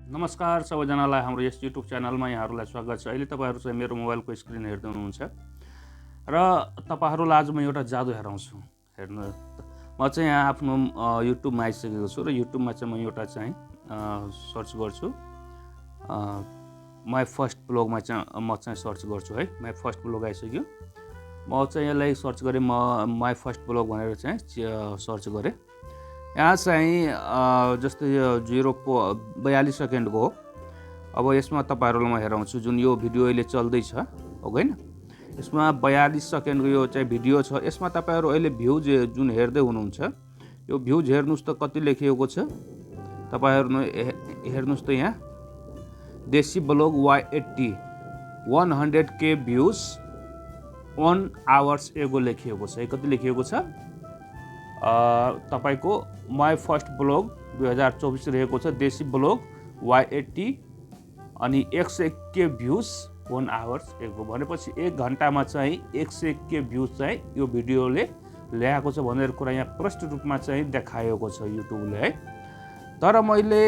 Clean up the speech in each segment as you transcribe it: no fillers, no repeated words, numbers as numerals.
नमस्कार सबैजनालाई हाम्रो यस युट्युब च्यानलमा यहाँहरूलाई स्वागत छ। अहिले तपाईहरु चाहिँ मेरो मोबाइलको स्क्रिन हेर्दै हुनुहुन्छ र तपाईहरुलाई आज म एउटा जादु हेराउँछु। हेर्नु म चाहिँ यहाँ आफ्नो युट्युबमा आइसकेको छु र युट्युबमा चाहिँ म एउटा चाहिँ सर्च गर्छु। माई फर्स्ट ब्लगमा चाहिँ म चाहिँ सर्च गर्छु है। माई फर्स्ट ब्लग आइसक्यो। म चाहिँ यसलाई सर्च गरेँ, म माई फर्स्ट ब्लग भनेर चाहिँ सर्च गरेँ। यहाँ चाहिँ जस्तै 0.42 सेकेन्डको हो। अब यसमा तपाईहरुलाई म हेराउँछु जुन यो भिडियो अहिले चल्दैछ हो हैन। यसमा 42 सेकेन्डको यो चाहिँ भिडियो छ। यसमा तपाईहरु अहिले भ्यूज जुन हेर्दै हुनुहुन्छ, यो भ्यूज हेर्नुस् त कति लेखिएको छ। तपाईहरु हेर्नुस् त यहाँ देशी ब्लग Y80 100K भ्यूज 1 आवर्स एगो लेखिएको छ। कति लेखिएको छ? तपाईको माई फर्स्ट ब्लग 2024 रहेको छ। देशी ब्लग Y80 अनि 101K भ्यूज 1 आवर्स एगो भनेपछि 1 घण्टामा चाहिँ 101K भ्यूज चाहिँ यो भिडियोले ल्याएको छ भनेर कुरा यहाँ प्रष्ट रूपमा चाहिँ देखाएको छ युट्युबले है। तर मैले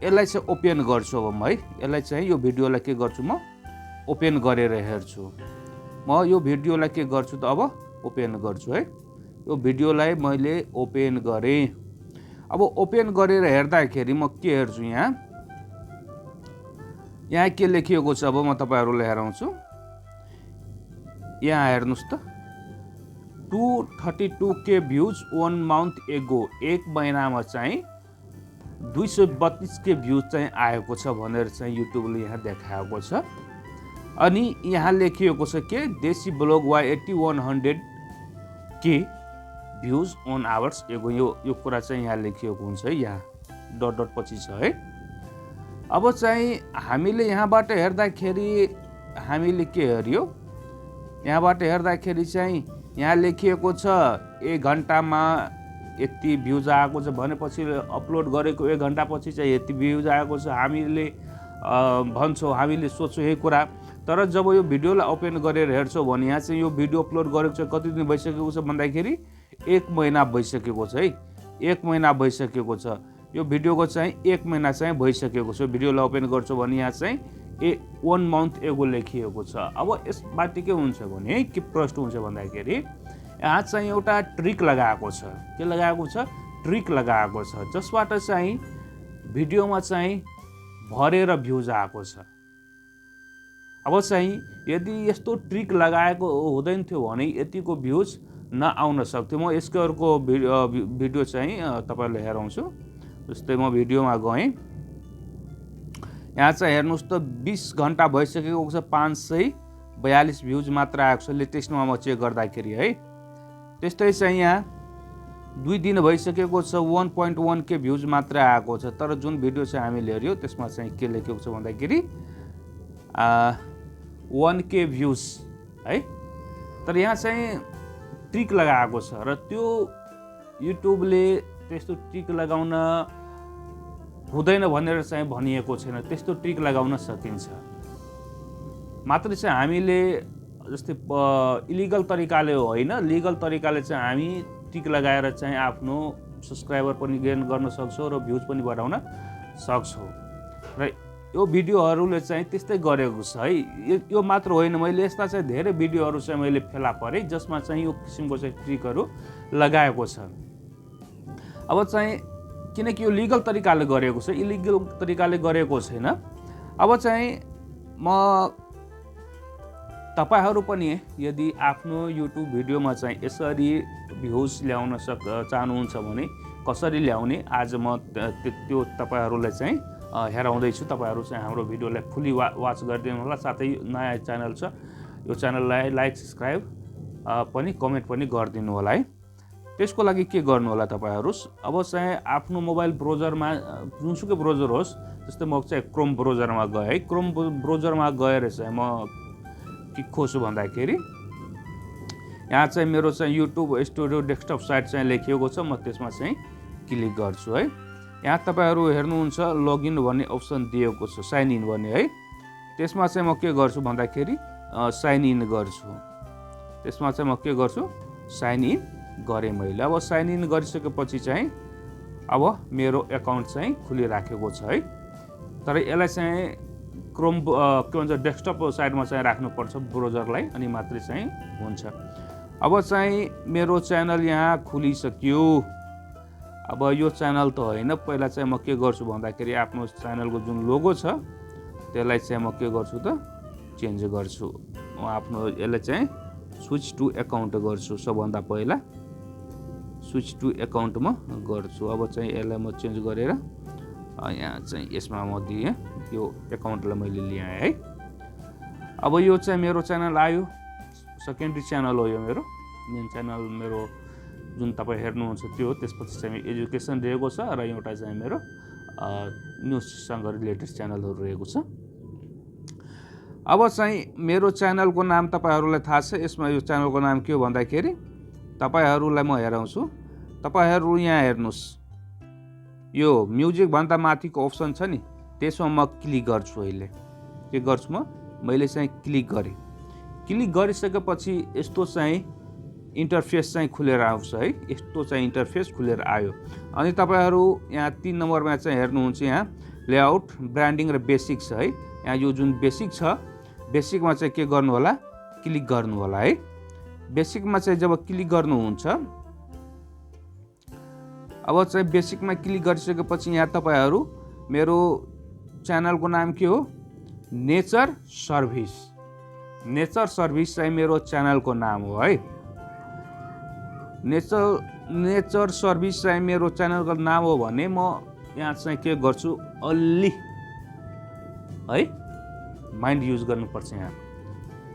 यसलाई चाहिँ ओपन गर्छु। अब म है यसलाई चाहिँ यो भिडियोलाई के गर्छु, म ओपन गरेर हेर्छु। म यो भिडियोलाई के गर्छु त अब ओपन गर्छु है। यो भिडियोलाई मैले ओपन गरेँ। अब ओपन गरेर हेर्दाखेरि म के हेर्छु, यहाँ के लेखिएको छ अब म तपाईहरुलाई हेराउँछु। यहाँ हेर्नुस् त 232K भ्यूज 1 मन्थ एगो, एक महिनामा चाहिँ 232K भ्यूज चाहिँ आएको छ भनेर चाहिँ युट्युबले यहाँ देखाएको छ। अनि यहाँ लेखिएको छ के देशी ब्लग Y80 100K भ्यूज 1 आवर्स एगो। यो कुरा चाहिँ यहाँ लेखिएको हुन्छ है, यहाँ डट डट पछि छ है। अब चाहिँ हामीले यहाँबाट हेर्दाखेरि हामीले के हेर्यो, यहाँबाट हेर्दाखेरि चाहिँ यहाँ लेखिएको छ 1 घण्टामा यति भ्यूज आएको छ भनेपछि अपलोड गरेको 1 घण्टा पछि चाहिँ यति भ्यूज आएको छ। हामीले भन्छौँ, हामीले सोच्छौँ यही कुरा। तर जब यो भिडियोलाई ओपन गरेर हेर्छौँ भने यहाँ चाहिँ यो भिडियो अपलोड गरेको चाहिँ कति दिन भइसकेको छ भन्दाखेरि 1 महिना भइसकेको छ है। 1 महिना भइसकेको छ। यो भिडियोको चाहिँ 1 महिना चाहिँ भइसकेको छ। भिडियोलाई ओपन गर्छौँ भने यहाँ चाहिँ 1 मन्थ एगो लेखिएको छ। अब यसबाट के हुन्छ भने के प्रश्न हुन्छ भन्दाखेरि यहाँ चाहिँ एउटा ट्रिक लगाएको छ। के लगाएको छ? ट्रिक लगाएको छ जसबाट चाहिँ भिडियोमा चाहिँ भरेर भ्यूज आएको छ। अब चाहिँ यदि यस्तो ट्रिक लगाएको हुँदैन थियो भने यतिको भ्यूज नआउन सक्थ्यो। म यसको अर्को भिडियो चाहिँ तपाईहरुलाई हेराउँछु। जस्तै म भिडियोमा गएँ, यहाँ चाहिँ हेर्नुस् त 20 घण्टा भइसकेको छ, 542 भ्यूज मात्र आएको छ लेटेस्टमा म चेक गर्दाखेरि है। त्यस्तै चाहिँ यहाँ 2 दिन भइसकेको छ, 1.1K भ्यूज मात्र आएको छ। तर जुन भिडियो चाहिँ हामीले हेर्यो त्यसमा चाहिँ के लेखेको छ भन्दाखेरि 1K भ्यूज है। तर यहाँ चाहिँ ट्रिक लगाएको छ र त्यो युट्युबले त्यस्तो ट्रिक लगाउन हुँदैन भनेर चाहिँ भनिएको छैन। त्यस्तो ट्रिक लगाउन सकिन्छ। मात्र चाहिँ हामीले जस्तै इलिगल तरिकाले होइन, लिगल तरिकाले चाहिँ हामी ट्रिक लगाएर चाहिँ आफ्नो सब्सक्राइबर पनि गेन गर्न सक्छौँ र भ्यूज पनि बढाउन सक्छौँ। र यो भिडियोहरूले चाहिँ त्यस्तै गरेको छ है। यो मात्र होइन, मैले यस्ता चाहिँ धेरै भिडियोहरू चाहिँ मैले फेला परेँ जसमा चाहिँ यो किसिमको चाहिँ ट्रिकहरू लगाएको छ। अब चाहिँ किनकि यो लिगल तरिकाले गरेको छ, इलिगल तरिकाले गरेको छैन। अब चाहिँ म तपाईहरु पनि यदि आफ्नो युट्युब भिडियोमा चाहिँ यसरी भ्यूज ल्याउन चाहनुहुन्छ भने कसरी ल्याउने आज म त्यो तपाईहरुलाई चाहिँ हेराउँदैछु। तपाईहरु चाहिँ हाम्रो भिडियोलाई फुल्ली वाच गरिदिनु होला। साथै नयाँ च्यानल छ, यो च्यानललाई लाइक सब्स्क्राइब पनि कमेन्ट पनि गरिदिनु होला है। त्यसको लागि के गर्नु होला तपाईहरु, अब चाहिँ आफ्नो मोबाइल ब्राउजरमा जुनसुकै ब्राउजर होस्, जस्तै म चाहिँ क्रोम ब्राउजरमा गएँ है। क्रोम ब्राउजरमा गएर चाहिँ म के खोज्छु भन्दाखेरि यहाँ चाहिँ मेरो चाहिँ युट्युब स्टुडियो डेस्कटप साइट चाहिँ लेखिएको छ। म त्यसमा चाहिँ क्लिक गर्छु है। यहाँ तपाईहरु हेर्नुहुन्छ लगइन भन्ने अप्सन दिएको छ, साइन इन भन्ने है। त्यसमा चाहिँ म के गर्छु भन्दाखेरि साइन इन गर्छु। त्यसमा चाहिँ म के गर्छु, साइन इन गरेँ मैले। अब साइन इन गरिसकेपछि चाहिँ अब मेरो एकाउन्ट चाहिँ खुलिराखेको छ है। तर यसलाई चाहिँ क्रोम के भन्छ डेस्कटप साइडमा चाहिँ राख्नुपर्छ ब्राउजरलाई, अनि मात्रै चाहिँ हुन्छ। अब चाहिँ मेरो च्यानल यहाँ खुलिसक्यो। अब यो च्यानल त होइन, पहिला चाहिँ म के गर्छु भन्दाखेरि आफ्नो च्यानलको जुन लोगो छ त्यसलाई चाहिँ म के गर्छु त चेन्ज गर्छु। म आफ्नो यसलाई चाहिँ स्विच टु एकाउन्ट गर्छु। सबभन्दा पहिला स्विच टु एकाउन्टमा गर्छु। अब चाहिँ यसलाई म चेन्ज गरेर यहाँ चाहिँ यसमा म दिएँ, यो एकाउन्टलाई मैले ल्याएँ है। अब यो चाहिँ मेरो च्यानल आयो, सेकेन्डरी च्यानल हो यो मेरो। मेन च्यानल मेरो जुन तपाईँ हेर्नुहुन्छ त्यो हो। त्यसपछि चाहिँ एजुकेसन रहेको छ र एउटा चाहिँ मेरो न्युजसँग रिलेटेड च्यानलहरू रहेको छ। अब चाहिँ मेरो च्यानलको नाम तपाईँहरूलाई थाहा छ। यसमा यो च्यानलको नाम के हो भन्दाखेरि तपाईँहरूलाई म हेराउँछु। तपाईँहरू यहाँ हेर्नुहोस्, यो म्युजिक भन्दा माथिको अप्सन छ नि, त्यसमा म क्लिक गर्छु। अहिले के गर्छु मैले चाहिँ क्लिक गरेँ। क्लिक गरिसकेपछि यस्तो चाहिँ इन्टरफेस चाहिँ खुलेर आउँछ है। यस्तो चाहिँ इन्टरफेस खुलेर आयो। अनि तपाईँहरू यहाँ 3 नम्बरमा चाहिँ हेर्नुहुन्छ, यहाँ लेआउट, ब्रान्डिङ र बेसिक छ है। यहाँ यो जुन बेसिक छ, बेसिकमा चाहिँ के गर्नु होला, क्लिक गर्नु होला है। बेसिकमा चाहिँ जब क्लिक गर्नुहुन्छ, अब चाहिँ बेसिकमा क्लिक गरिसकेपछि यहाँ तपाईँहरू मेरो च्यानलको नाम के हो, नेचर सर्भिस। नेचर सर्भिस चाहिँ मेरो च्यानलको नाम हो है। नेचर सर्भिस चाहिँ मेरो च्यानलको नाम हो भने म यहाँ चाहिँ के गर्छु, अलि है माइन्ड युज गर्नुपर्छ। यहाँ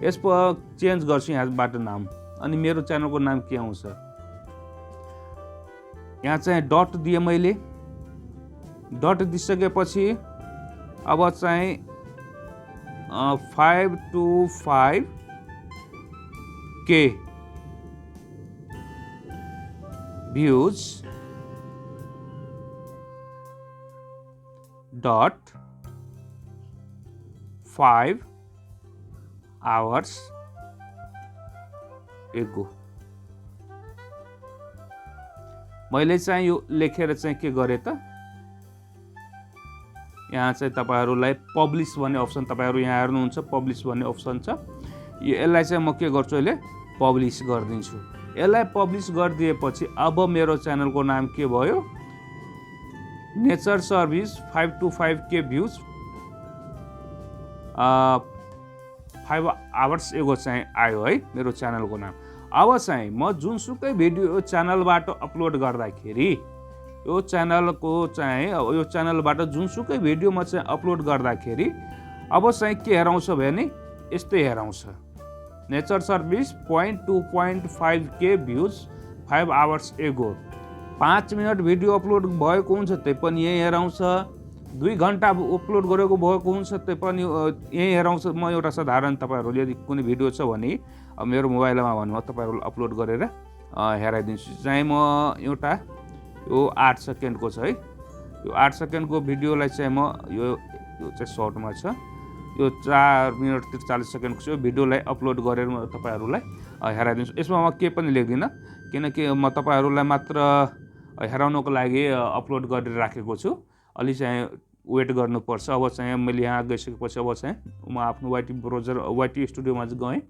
यसको चेन्ज गर्छु यहाँबाट नाम, अनि मेरो च्यानलको नाम के आउँछ, यहाँ चाहिँ डट दिएँ मैले। डट दिइसकेपछि अब चाहिँ 525K views .5 hours ago मैले चाहिँ यो लेखेर चाहिँ के गरेँ त, यहाँ चाहिँ तपाईहरुलाई पब्लिश भन्ने अप्सन, तपाईहरु यहाँ हेर्नुहुन्छ पब्लिश भन्ने अप्सन छ। यसलाई चाहिँ म के गर्छु, अहिले पब्लिश गरिदिन्छु। यसलाई पब्लिश गरिदिएपछि अब मेरो च्यानलको नाम के भयो, nature service 525K views 5 hours एगो चाहिँ आयो है मेरो च्यानलको नाम। अब चाहिँ म जुनसुकै भिडियो च्यानलबाट अपलोड गर्दाखेरि, यो च्यानलबाट जुनसुकै भिडियो म चाहिँ अपलोड गर्दाखेरि अब चाहिँ के हेराउँछ भने यस्तै हेराउँछ, nature service 2.5K views 5 hours ago. 5 minute video upload भएको हुन्छ त्यही पनि यही हेराउँछ, 2 घण्टा अपलोड गरेको भएको हुन्छ त्यही पनि यही हेराउँछ। म एउटा साधारण तपाईहरुले यदि कुनै भिडियो छ भने अब मेरो मोबाइलमा भन्नु तपाईहरुले अपलोड गरेर हेराइदिन्छु। चाहिँ म एउटा यो 8 सेकेन्डको छ है, यो 8 सेकेन्डको भिडियोलाई चाहिँ म यो चाहिँ सर्टमा छ, यो 4 मिनट 43 सेकेन्डको छ, यो भिडियोलाई अपलोड गरेर म तपाईहरुलाई हेराइदिन्छु। यसमा म के पनि लेख्दिन, किनकि म तपाईहरुलाई मात्र हेराउनको लागि अपलोड गरेर राखेको छु। अलि चाहिँ वेट गर्नुपर्छ। अब चाहिँ मैले यहाँ गइसकेपछि अब चाहिँ म आफ्नो वाइटी ब्राउजर वाइटी स्टुडियोमा गएँ।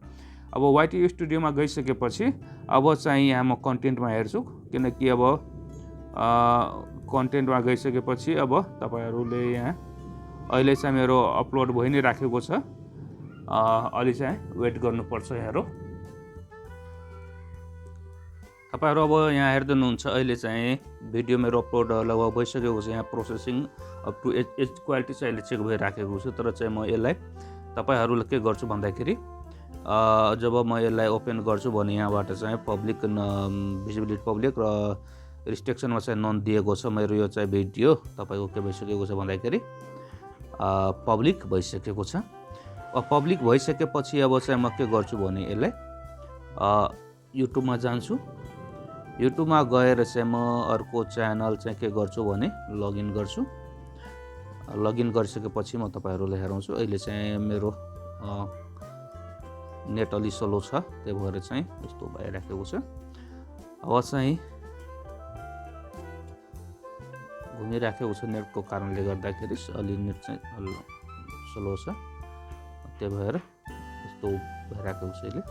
अब वाइटी स्टुडियोमा गइसकेपछि अब चाहिँ यहाँ म कन्टेन्टमा हेर्छु, किनकि अब कन्टेन्टमा गइसकेपछि अब तपाईहरुले यहाँ अहिले चाहिँ मेरो अपलोड भइ नै राखेको छ, अलि चाहिँ वेट गर्नुपर्छ। हेरौ तपाईहरु अब यहाँ हेर्दै हुनुहुन्छ, अहिले चाहिँ भिडियो मेरो अपलोड लगभग भइसकेको छ। यहाँ processing up to H quality चाहिँ अहिले चेक भइराखेको छ। तर चाहिँ म यसलाई तपाईहरुले के गर्छु भन्दाखेरि जब म यसलाई ओपन गर्छु भने यहाँबाट चाहिँ पब्लिक भिजिबिलिटी पब्लिक र रिस्ट्रिक्सनमा चाहिँ नन दिएको छ। मेरो यो चाहिँ भिडियो तपाईको के भइसकेको छ भन्दाखेरि पब्लिक भइसकेको छ। पब्लिक भइसकेपछि अब चाहिँ म के गर्छु भने यसलाई युट्युबमा जान्छु। युट्युबमा गएर चाहिँ म अर्को च्यानल चाहिँ के गर्छु भने लगइन गर्छु। लगइन गरिसकेपछि म तपाईहरुलाई हेराउँछु। अहिले चाहिँ मेरो नेट अलि स्लो छ, त्यही भएर चाहिँ यस्तो भइराखेको छ। अब चाहिँ घुमिराखेको छ नेटको कारणले गर्दाखेरि अलि नेट चाहिँ स्लो छ, त्यही भएर यस्तो भइरहेको छ अहिले।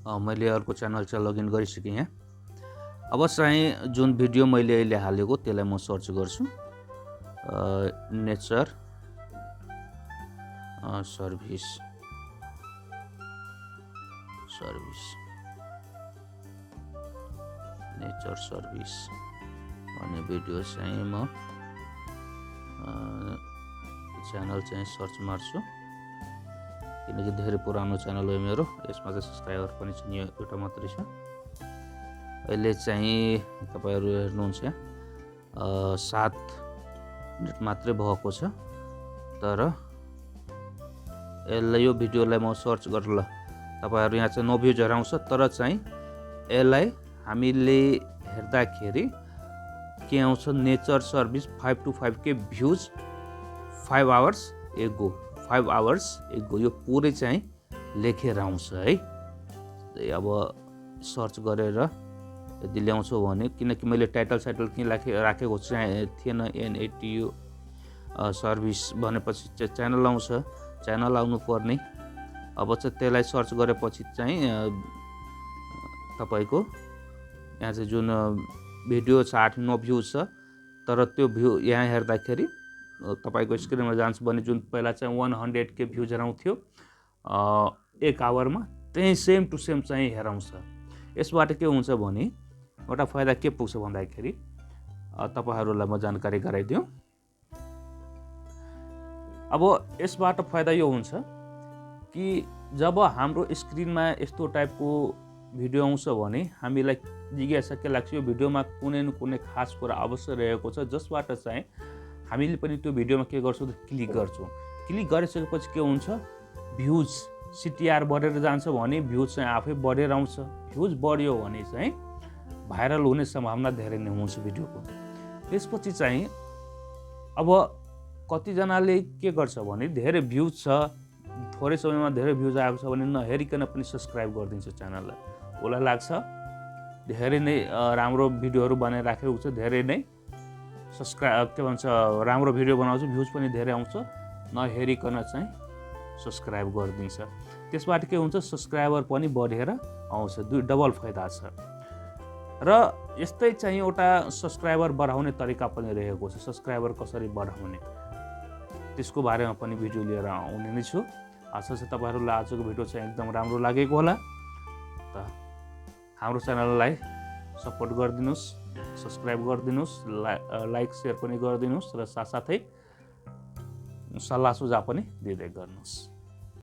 मैले अर्को च्यानल चाहिँ लगइन गरिसकेँ यहाँ। अब चाहिँ जुन भिडियो मैले अहिले हालेको त्यसलाई म सर्च गर्छु, नेचर सर्भिस नेचर सर्भिस भन्ने भिडियो चाहिँ म च्यानल चाहिँ सर्च मार्छु, किनकि धेरै पुरानो च्यानल हो मेरो। यसमा चाहिँ सब्सक्राइबर पनि छैन, एउटा मात्रै छ। अहिले चाहिँ तपाईहरु हेर्नुहुन्छ 7 मिनेट मात्रै भएको छ, तर यसलाई यो भिडियोलाई म सर्च गरेर तपाईहरु यहाँ चाहिँ नो भ्युज हराउँछ, तर चाहिँ यसलाई हामीले हेर्दाखेरि के आउँछ, नेचर सर्भिस 5 to 5 के भ्युज 5 आवर्स एगो यो पुरै चाहिँ लेखेर आउँछ है। अब सर्च गरेर यदि ल्याउँछ भने, किनकि मैले टाइटल किन राखेको थिएन, NATU सर्भिस भनेपछि चाहिँ च्यानल आउँछ, च्यानल आउनु पर्ने। अब चाहिँ त्यसलाई सर्च गरेपछि चाहिँ तपाईको यहाँ चाहिँ जुन भिडियो छ 8-9 भ्युज छ, तर त्यो भ्यू यहाँ हेर्दाखेरि तपाईको स्क्रिनमा जान्छ भने जुन पहिला चाहिँ 100 के भ्युज आउँथ्यो 1 आवरमा, त्यही सेम टु सेम चाहिँ हेराउँछ। यसबाट के हुन्छ भने एउटा फाइदा के पुग्छ भन्दाखेरि तपाईहरुलाई म जानकारी गराइदिउँ। अब यसबाट फाइदा यो हुन्छ कि जब हाम्रो स्क्रिनमा यस्तो टाइपको भिडियो आउँछ भने हामीलाई जिज्ञासा के लाग्छ, यो भिडियोमा कुनै न कुनै खास कुरा अवश्य रहेको छ, जसबाट चाहिँ हामीले पनि त्यो भिडियोमा के गर्छौँ, क्लिक गर्छौँ। क्लिक गरिसकेपछि के हुन्छ, भ्युज CTR बढेर जान्छ भने भ्युज चाहिँ आफै बढेर आउँछ। भ्युज बढ्यो भने चाहिँ भाइरल हुने सम्भावना धेरै नै हुन्छ भिडियोको। त्यसपछि चाहिँ अब कतिजनाले के गर्छ भने धेरै भ्युज छ, थोरै समयमा धेरै भ्युज आएको छ भने नहेरिकन पनि सब्स्क्राइब गरिदिन्छ च्यानललाई। उसलाई लाग्छ धेरै नै राम्रो भिडियोहरू बनाइराखेको छ, धेरै नै के भन्छ राम्रो भिडियो बनाउँछ, भ्युज पनि धेरै आउँछ, नहेरिकन चाहिँ सब्स्क्राइब गरिदिन्छ। त्यसबाट के हुन्छ, सब्स्क्राइबर पनि बढेर आउँछ, डबल फाइदा छ। र यस्तै चाहिँ एउटा सब्स्क्राइबर बढाउने तरिका पनि रहेको छ, सब्स्क्राइबर कसरी बढाउने त्यसको बारेमा पनि भिडियो लिएर आउने नै छु। आशा छ तपाईहरुलाई आजको भिडियो चाहिँ एकदम राम्रो लागेको होला। त हाम्रो च्यानललाई सपोर्ट गरिदिनुस्, सब्स्क्राइब गरिदिनुस्, लाइक शेयर पनि गरिदिनुस्, र साथसाथै सल्लाह सुझाव पनि दिँदै गर्नुस्।